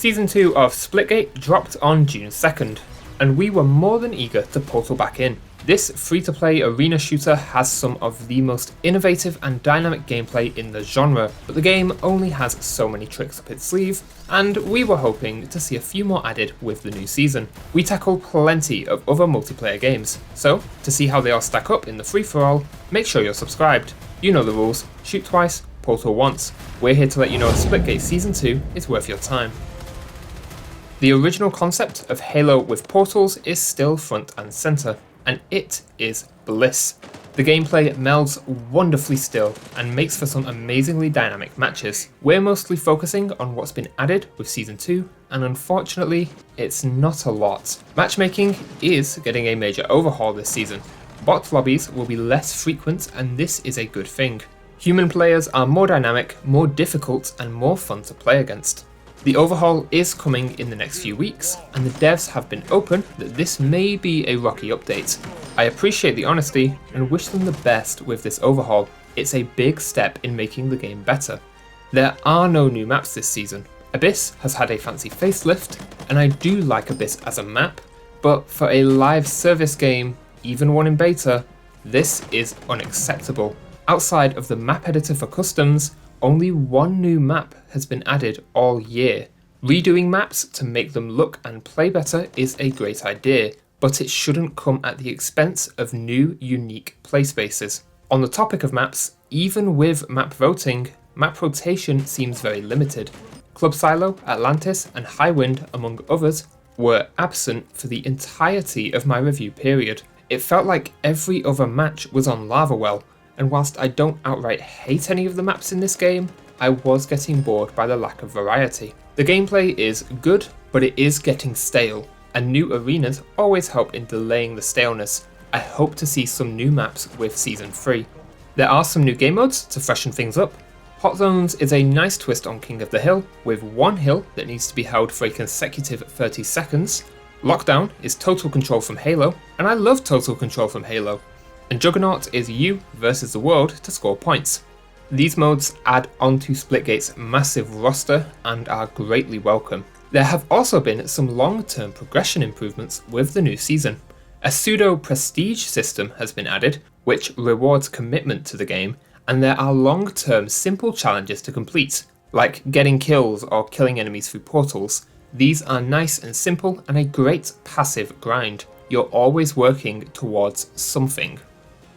Season 2 of Splitgate dropped on June 2nd, and we were more than eager to portal back in. This free-to-play arena shooter has some of the most innovative and dynamic gameplay in the genre, but the game only has so many tricks up its sleeve, and we were hoping to see a few more added with the new season. We tackle plenty of other multiplayer games, so to see how they all stack up in the free-for-all, make sure you're subscribed. You know the rules: shoot twice, portal once. We're here to let you know if Splitgate Season 2 is worth your time. The original concept of Halo with portals is still front and centre, and it is bliss. The gameplay melds wonderfully still and makes for some amazingly dynamic matches. We're mostly focusing on what's been added with Season 2, and unfortunately, it's not a lot. Matchmaking is getting a major overhaul this season. Bot lobbies will be less frequent, and this is a good thing. Human players are more dynamic, more difficult, and more fun to play against. The overhaul is coming in the next few weeks, and the devs have been open that this may be a rocky update. I appreciate the honesty and wish them the best with this overhaul. It's a big step in making the game better. There are no new maps this season. Abyss has had a fancy facelift, and I do like Abyss as a map, but for a live service game, even one in beta, this is unacceptable. Outside of the map editor for customs, only one new map has been added all year. Redoing maps to make them look and play better is a great idea, but it shouldn't come at the expense of new, unique play spaces. On the topic of maps, even with map voting, map rotation seems very limited. Club Silo, Atlantis, and Highwind, among others, were absent for the entirety of my review period. It felt like every other match was on Lava Well, and whilst I don't outright hate any of the maps in this game, I was getting bored by the lack of variety. The gameplay is good, but it is getting stale, and new arenas always help in delaying the staleness. I hope to see some new maps with Season 3. There are some new game modes to freshen things up. Hot Zones is a nice twist on King of the Hill, with one hill that needs to be held for a consecutive 30 seconds. Lockdown is total control from Halo, and I love total control from Halo. And Juggernaut is you versus the world to score points. These modes add onto Splitgate's massive roster and are greatly welcome. There have also been some long-term progression improvements with the new season. A pseudo prestige system has been added, which rewards commitment to the game, and there are long-term simple challenges to complete, like getting kills or killing enemies through portals. These are nice and simple and a great passive grind. You're always working towards something.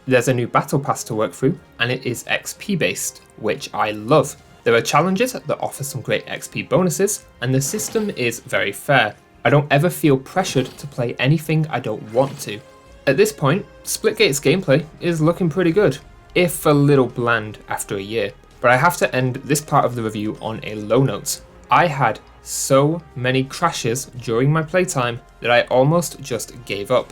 There's a new battle pass to work through, and it is XP based, which I love. There are challenges that offer some great XP bonuses, and the system is very fair. I don't ever feel pressured to play anything I don't want to. At this point, Splitgate's gameplay is looking pretty good, if a little bland after a year. But I have to end this part of the review on a low note. I had so many crashes during my playtime that I almost just gave up.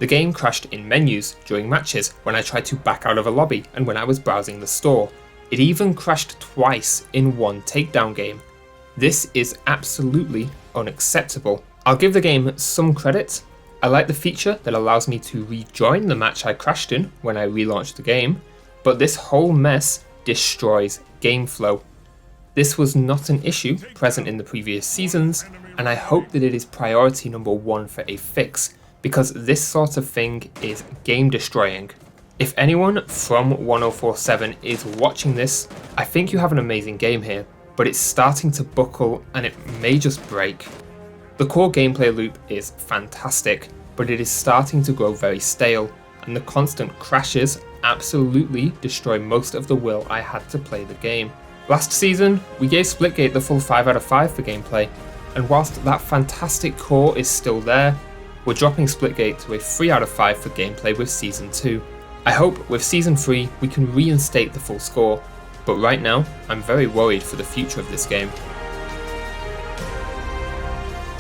The game crashed in menus during matches when I tried to back out of a lobby and when I was browsing the store. It even crashed twice in one takedown game. This is absolutely unacceptable. I'll give the game some credit. I like the feature that allows me to rejoin the match I crashed in when I relaunched the game, but this whole mess destroys game flow. This was not an issue present in the previous seasons, and I hope that it is priority number one for a fix, because this sort of thing is game destroying. If anyone from 1047 is watching this, I think you have an amazing game here, but it's starting to buckle and it may just break. The core gameplay loop is fantastic, but it is starting to grow very stale, and the constant crashes absolutely destroy most of the will I had to play the game. Last season, we gave Splitgate the full 5 out of 5 for gameplay, and whilst that fantastic core is still there, we're dropping Splitgate to a 3 out of 5 for gameplay with Season 2. I hope with Season 3 we can reinstate the full score, but right now I'm very worried for the future of this game.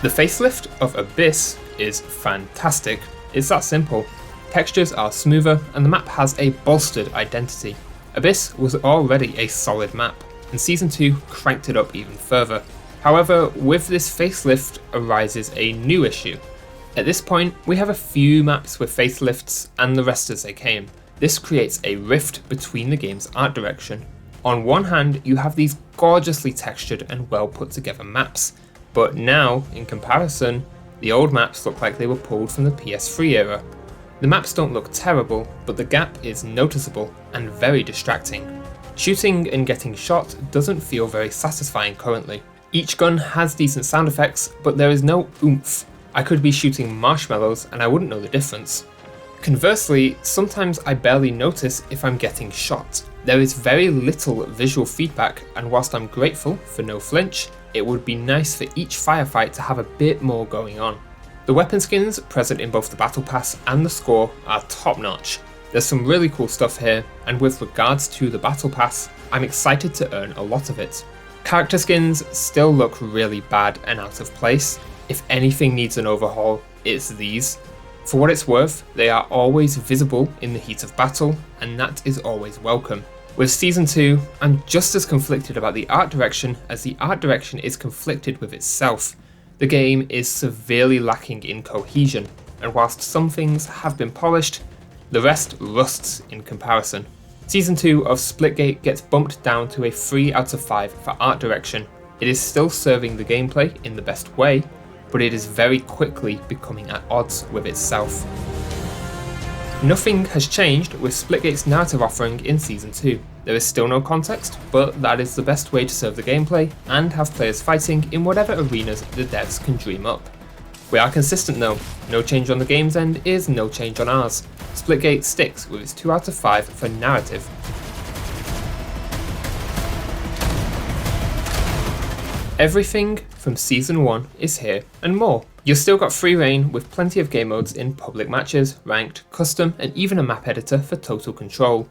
The facelift of Abyss is fantastic. It's that simple. Textures are smoother and the map has a bolstered identity. Abyss was already a solid map, and Season 2 cranked it up even further. However, with this facelift arises a new issue. At this point, we have a few maps with facelifts and the rest as they came. This creates a rift between the game's art direction. On one hand, you have these gorgeously textured and well put together maps, But now, in comparison, the old maps look like they were pulled from the PS3 era. The maps don't look terrible, but the gap is noticeable and very distracting. Shooting and getting shot doesn't feel very satisfying currently. Each gun has decent sound effects, but there is no oomph. I could be shooting marshmallows and I wouldn't know the difference. Conversely, sometimes I barely notice if I'm getting shot. There is very little visual feedback, and whilst I'm grateful for no flinch, it would be nice for each firefight to have a bit more going on. The weapon skins present in both the battle pass and the score are top notch. There's some really cool stuff here, and with regards to the battle pass, I'm excited to earn a lot of it. Character skins still look really bad and out of place. If anything needs an overhaul, it's these. For what it's worth, they are always visible in the heat of battle, and that is always welcome. With Season 2, I'm just as conflicted about the art direction as the art direction is conflicted with itself. The game is severely lacking in cohesion, and whilst some things have been polished, the rest rusts in comparison. Season 2 of Splitgate gets bumped down to a 3 out of 5 for art direction. It is still serving the gameplay in the best way, but it is very quickly becoming at odds with itself. Nothing has changed with Splitgate's narrative offering in Season 2. There is still no context, but that is the best way to serve the gameplay and have players fighting in whatever arenas the devs can dream up. We are consistent though, no change on the game's end is no change on ours. Splitgate sticks with its 2 out of 5 for narrative. Everything from Season 1 is here and more. You've still got free reign with plenty of game modes in public matches, ranked, custom, and even a map editor for total control.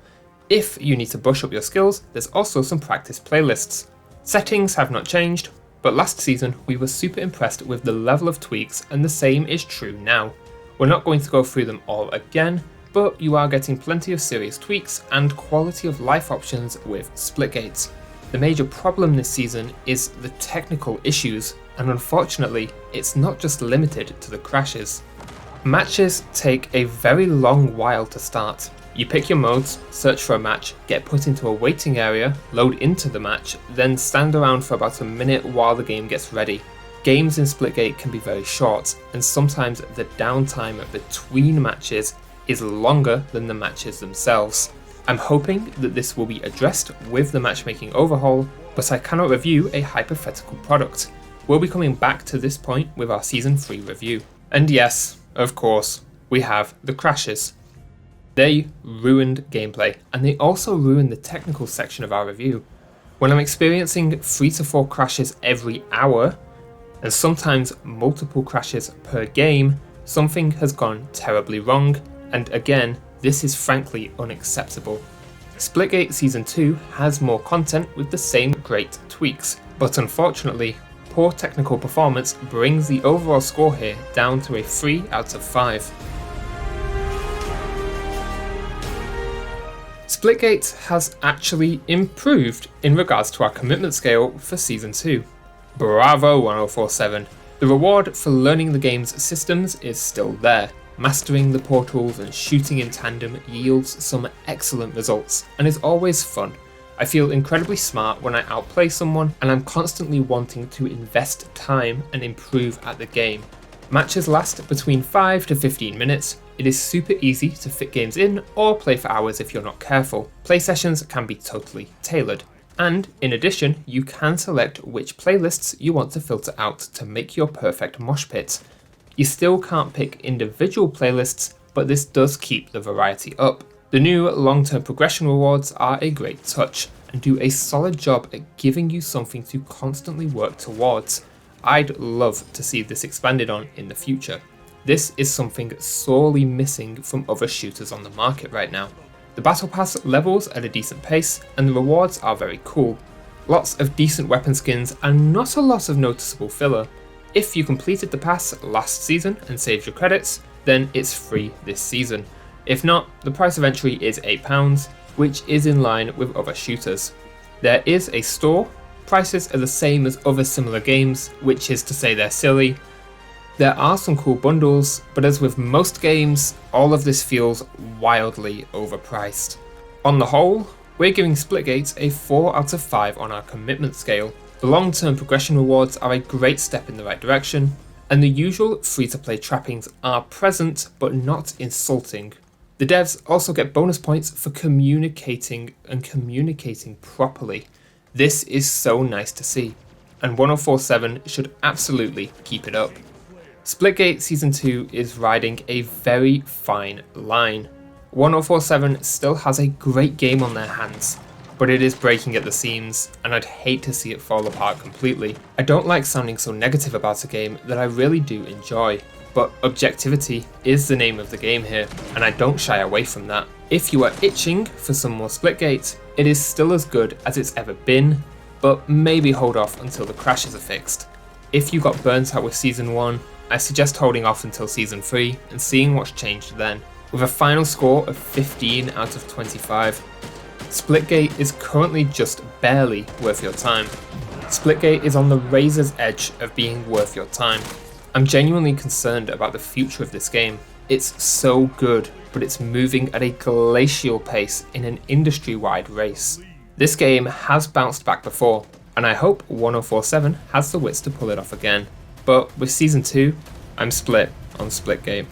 If you need to brush up your skills, there's also some practice playlists. Settings have not changed, but last season we were super impressed with the level of tweaks, and the same is true now. We're not going to go through them all again, but you are getting plenty of serious tweaks and quality of life options with Splitgate. The major problem this season is the technical issues, and unfortunately, it's not just limited to the crashes. Matches take a very long while to start. You pick your modes, search for a match, get put into a waiting area, load into the match, then stand around for about a minute while the game gets ready. Games in Splitgate can be very short, and sometimes the downtime between matches is longer than the matches themselves. I'm hoping that this will be addressed with the matchmaking overhaul, but I cannot review a hypothetical product. We'll be coming back to this point with our Season 3 review. And yes, of course, we have the crashes. They ruined gameplay, and they also ruined the technical section of our review. When I'm experiencing 3 to 4 crashes every hour, and sometimes multiple crashes per game, something has gone terribly wrong, and again, this is frankly unacceptable. Splitgate Season 2 has more content with the same great tweaks, but unfortunately, poor technical performance brings the overall score here down to a 3 out of 5. Splitgate has actually improved in regards to our commitment scale for Season 2. Bravo 1047. The reward for learning the game's systems is still there. Mastering the portals and shooting in tandem yields some excellent results and is always fun. I feel incredibly smart when I outplay someone, and I'm constantly wanting to invest time and improve at the game. Matches last between 5 to 15 minutes. It is super easy to fit games in or play for hours if you're not careful. Play sessions can be totally tailored. And in addition, you can select which playlists you want to filter out to make your perfect mosh pit. You still can't pick individual playlists, but this does keep the variety up. The new long-term progression rewards are a great touch and do a solid job at giving you something to constantly work towards. I'd love to see this expanded on in the future. This is something sorely missing from other shooters on the market right now. The battle pass levels at a decent pace, and the rewards are very cool. Lots of decent weapon skins and not a lot of noticeable filler. If you completed the pass last season and saved your credits, then it's free this season. If not, the price of entry is £8, which is in line with other shooters. There is a store. Prices are the same as other similar games, which is to say they're silly. There are some cool bundles, but as with most games, all of this feels wildly overpriced. On the whole, we're giving Splitgate a 4 out of 5 on our commitment scale. The long-term progression rewards are a great step in the right direction, and the usual free-to-play trappings are present but not insulting. The devs also get bonus points for communicating properly. This is so nice to see, and 1047 should absolutely keep it up. Splitgate Season 2 is riding a very fine line. 1047 still has a great game on their hands, but it is breaking at the seams, and I'd hate to see it fall apart completely. I don't like sounding so negative about a game that I really do enjoy, but objectivity is the name of the game here, and I don't shy away from that. If you are itching for some more Splitgate, it is still as good as it's ever been, but maybe hold off until the crashes are fixed. If you got burnt out with Season 1, I suggest holding off until Season 3 and seeing what's changed then. With a final score of 15 out of 25, Splitgate is currently just barely worth your time. Splitgate is on the razor's edge of being worth your time. I'm genuinely concerned about the future of this game. It's so good, but it's moving at a glacial pace in an industry-wide race. This game has bounced back before, and I hope 1047 has the wits to pull it off again. But with Season 2, I'm split on Splitgate.